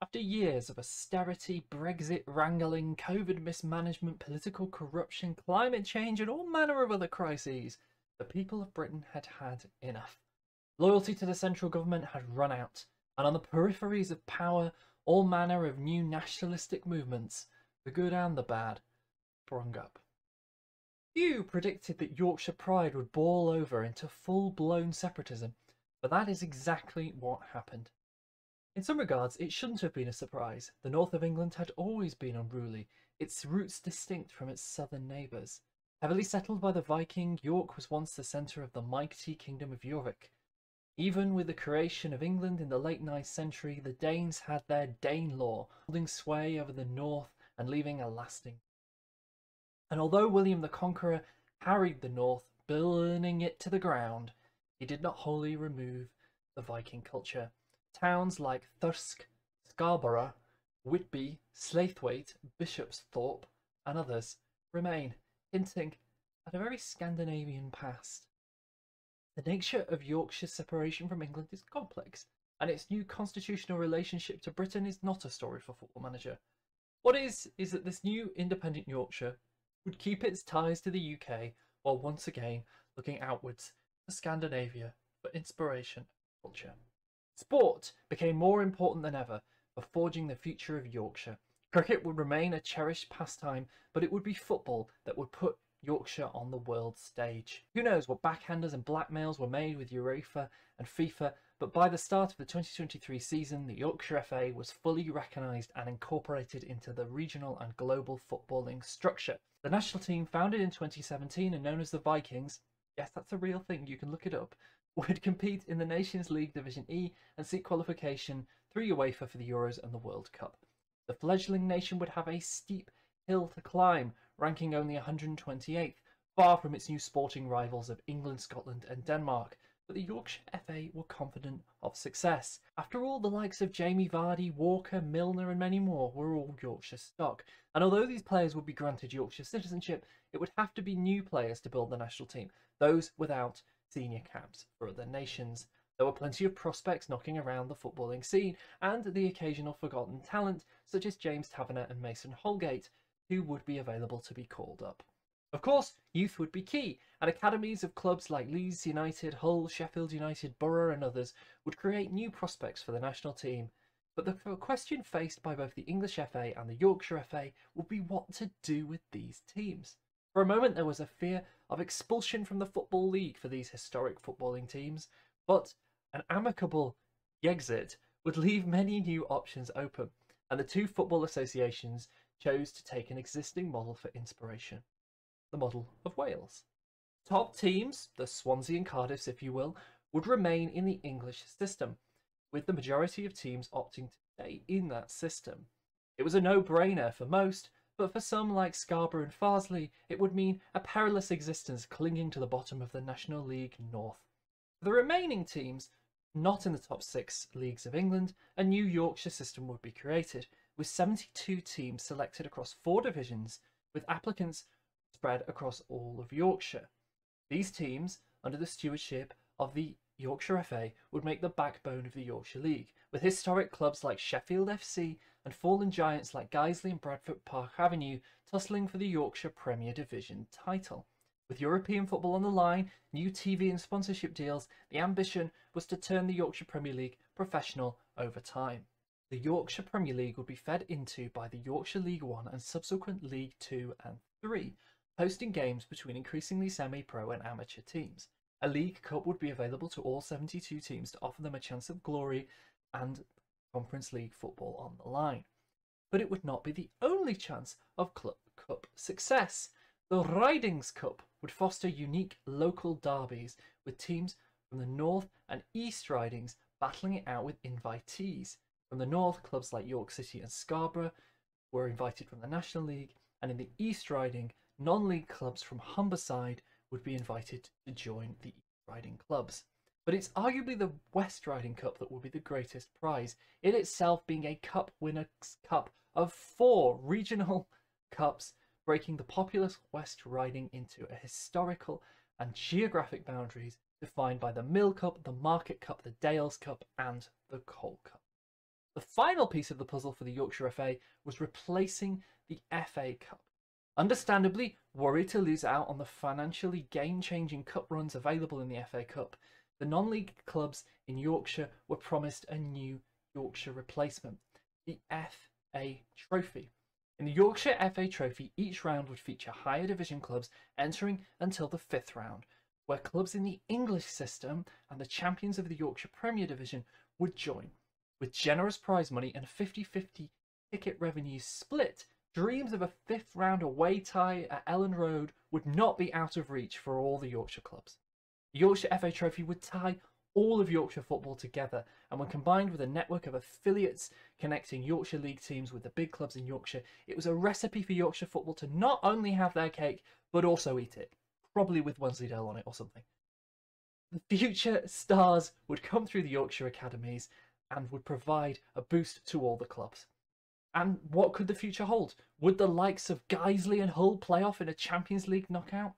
After years of austerity, Brexit wrangling, COVID mismanagement, political corruption, climate change and all manner of other crises, the people of Britain had had enough. Loyalty to the central government had run out, and on the peripheries of power, all manner of new nationalistic movements, the good and the bad, sprung up. Few predicted that Yorkshire pride would boil over into full-blown separatism, but that is exactly what happened. In some regards, it shouldn't have been a surprise. The north of England had always been unruly, its roots distinct from its southern neighbours. Heavily settled by the Viking, York was once the centre of the mighty kingdom of York. Even with the creation of England in the late 9th century, the Danes had their Danelaw, holding sway over the north and leaving a lasting. And although William the Conqueror harried the north, burning it to the ground, he did not wholly remove the Viking culture. Towns like Thirsk, Scarborough, Whitby, Slaithwaite, Bishopsthorpe, and others remain, hinting at a very Scandinavian past. The nature of Yorkshire's separation from England is complex, and its new constitutional relationship to Britain is not a story for Football Manager. What is that this new independent Yorkshire would keep its ties to the UK while once again looking outwards to Scandinavia for inspiration and culture. Sport became more important than ever for forging the future of Yorkshire. Cricket would remain a cherished pastime, but it would be football that would put Yorkshire on the world stage. Who knows what backhanders and blackmails were made with UEFA and FIFA, but by the start of the 2023 season, the Yorkshire FA was fully recognised and incorporated into the regional and global footballing structure. The national team, founded in 2017 and known as the Vikings, yes, that's a real thing, you can look it up, would compete in the Nations League Division E and seek qualification through UEFA for the Euros and the World Cup. The fledgling nation would have a steep hill to climb, ranking only 128th, far from its new sporting rivals of England, Scotland and Denmark, but the Yorkshire FA were confident of success. After all, the likes of Jamie Vardy, Walker, Milner and many more were all Yorkshire stock, and although these players would be granted Yorkshire citizenship, it would have to be new players to build the national team, those without senior caps for other nations. There were plenty of prospects knocking around the footballing scene, and the occasional forgotten talent such as James Taverner and Mason Holgate, who would be available to be called up. Of course, youth would be key, and academies of clubs like Leeds United, Hull, Sheffield United, Borough and others would create new prospects for the national team. But the question faced by both the English FA and the Yorkshire FA would be what to do with these teams. For a moment there was a fear of expulsion from the Football League for these historic footballing teams, but an amicable exit would leave many new options open, and the two football associations chose to take an existing model for inspiration, the model of Wales. Top teams, the Swansea and Cardiffs if you will, would remain in the English system, with the majority of teams opting to stay in that system. It was a no-brainer for most, but for some like Scarborough and Farsley, it would mean a perilous existence clinging to the bottom of the National League North. For the remaining teams, not in the top 6 leagues of England, a new Yorkshire system would be created, with 72 teams selected across 4 divisions, with applicants spread across all of Yorkshire. These teams, under the stewardship of the Yorkshire FA, would make the backbone of the Yorkshire League, with historic clubs like Sheffield FC and fallen giants like Guiseley and Bradford Park Avenue tussling for the Yorkshire Premier Division title. With European football on the line, new TV and sponsorship deals, the ambition was to turn the Yorkshire Premier League professional over time. The Yorkshire Premier League would be fed into by the Yorkshire League 1 and subsequent League 2 and 3, hosting games between increasingly semi-pro and amateur teams. A League Cup would be available to all 72 teams to offer them a chance of glory and Conference League football on the line. But it would not be the only chance of Club Cup success. The Ridings Cup would foster unique local derbies, with teams from the North and East Ridings battling it out with invitees. From the North, clubs like York City and Scarborough were invited from the National League, and in the East Riding, non-league clubs from Humberside would be invited to join the East Riding clubs. But it's arguably the West Riding Cup that will be the greatest prize, it itself being a cup winners' cup of 4 regional cups, breaking the populous West Riding into a historical and geographic boundaries defined by the Mill Cup, the Market Cup, the Dales Cup and the Coal Cup. The final piece of the puzzle for the Yorkshire FA was replacing the FA Cup. Understandably worried to lose out on the financially game-changing cup runs available in the FA Cup, the non-league clubs in Yorkshire were promised a new Yorkshire replacement, the FA Trophy. In the Yorkshire FA Trophy, each round would feature higher division clubs entering until the 5th round, where clubs in the English system and the champions of the Yorkshire Premier Division would join. With generous prize money and 50-50 ticket revenues split, dreams of a 5th round away tie at Ellen Road would not be out of reach for all the Yorkshire clubs. The Yorkshire FA Trophy would tie all of Yorkshire football together, and when combined with a network of affiliates connecting Yorkshire League teams with the big clubs in Yorkshire, it was a recipe for Yorkshire football to not only have their cake, but also eat it, probably with Wensleydale on it or something. The future stars would come through the Yorkshire academies and would provide a boost to all the clubs. And what could the future hold? Would the likes of Guiseley and Hull play off in a Champions League knockout?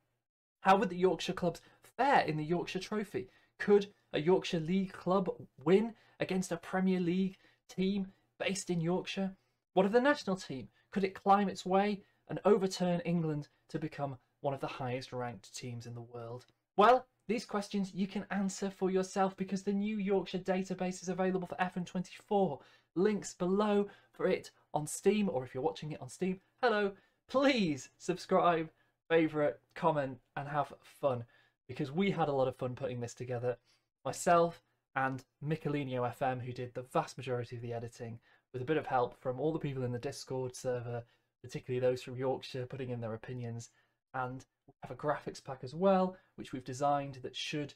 How would the Yorkshire clubs fare in the Yorkshire Trophy? Could a Yorkshire League club win against a Premier League team based in Yorkshire? What of the national team? Could it climb its way and overturn England to become one of the highest ranked teams in the world? Well, these questions you can answer for yourself because the new Yorkshire Database is available for FM24. Links below for it on Steam, or if you're watching it on Steam, hello, please subscribe, favourite, comment and have fun, because we had a lot of fun putting this together. Myself and Michelino FM, who did the vast majority of the editing, with a bit of help from all the people in the Discord server, particularly those from Yorkshire putting in their opinions. And we have a graphics pack as well, which we've designed that should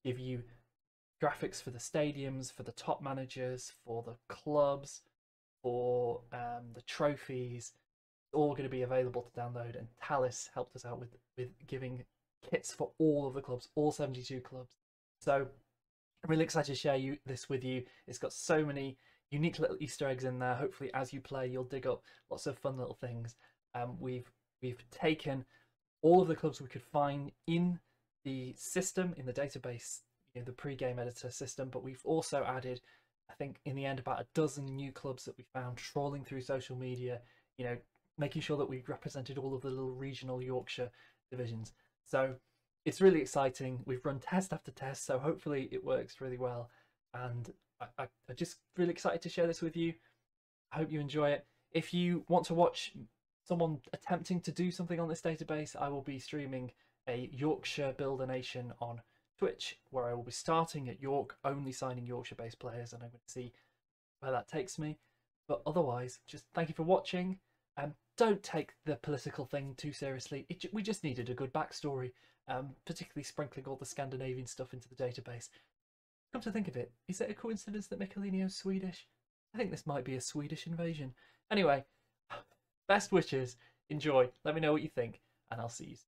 give you graphics for the stadiums, for the top managers, for the clubs, for the trophies. It's all going to be available to download, and Talis helped us out with giving kits for all of the clubs, all 72 clubs. So I'm really excited to share this with you. It's got so many unique little Easter eggs in there. Hopefully as you play you'll dig up lots of fun little things. We've taken all of the clubs we could find in the system, in the database, you know, the pre-game editor system, but we've also added, I think in the end, about a dozen new clubs that we found trawling through social media, you know, making sure that we represented all of the little regional Yorkshire divisions. So it's really exciting. We've run test after test, so hopefully it works really well. And I'm just really excited to share this with you. I hope you enjoy it. If you want to watch someone attempting to do something on this database, I will be streaming a Yorkshire Builder Nation on Twitch, where I will be starting at York, only signing Yorkshire based players, and I'm going to see where that takes me. But otherwise, just thank you for watching, and don't take the political thing too seriously. We just needed a good backstory, particularly sprinkling all the Scandinavian stuff into the database. Come to think of it, is it a coincidence that Michelino's Swedish? I think this might be a Swedish invasion. Anyway, best wishes, enjoy, let me know what you think, and I'll see you soon.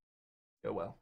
Go well.